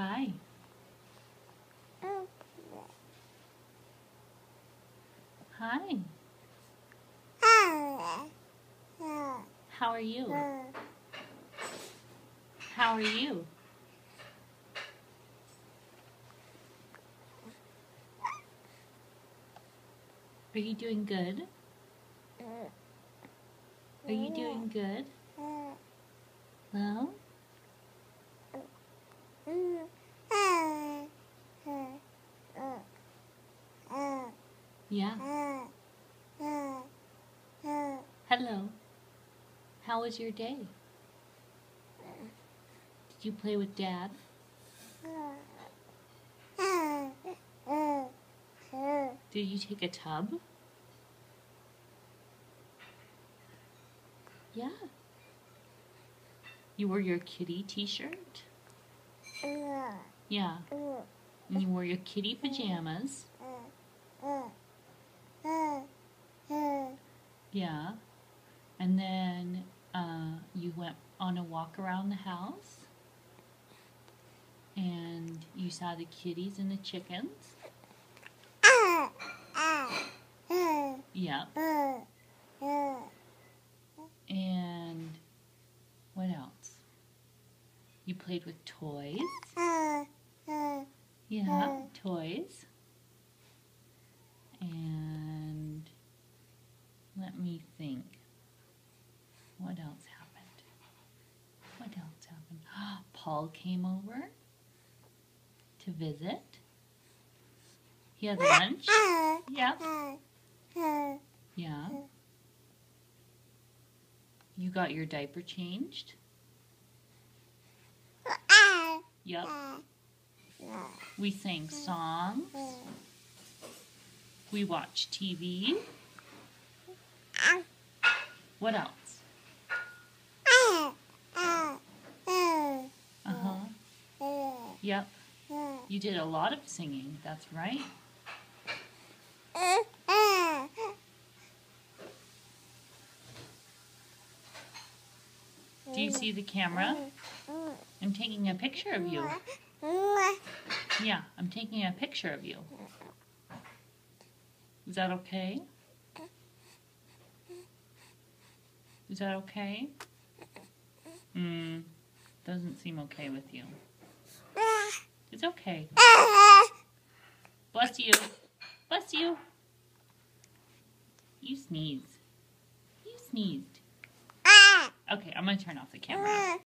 Hi. Hi. How are you? How are you? Are you doing good? Are you doing good? Well? Yeah. Hello. How was your day? Did you play with Dad? Did you take a tub? Yeah. You wore your kitty t-shirt? Yeah. And you wore your kitty pajamas? Yeah. And then you went on a walk around the house? And you saw the kitties and the chickens? Yep. And what else? You played with toys? Yeah, toys. And let me think. What else happened? What else happened? Paul came over to visit. He had lunch. Yep. Yeah. You got your diaper changed? Yep. We sang songs. We watched TV. What else? Uh-huh. Yep. You did a lot of singing, that's right. Do you see the camera? I'm taking a picture of you. Yeah, I'm taking a picture of you. Is that okay? Is that okay? Doesn't seem okay with you. It's okay. Bless you. Bless you. You sneezed. You sneezed. Okay, I'm going to turn off the camera.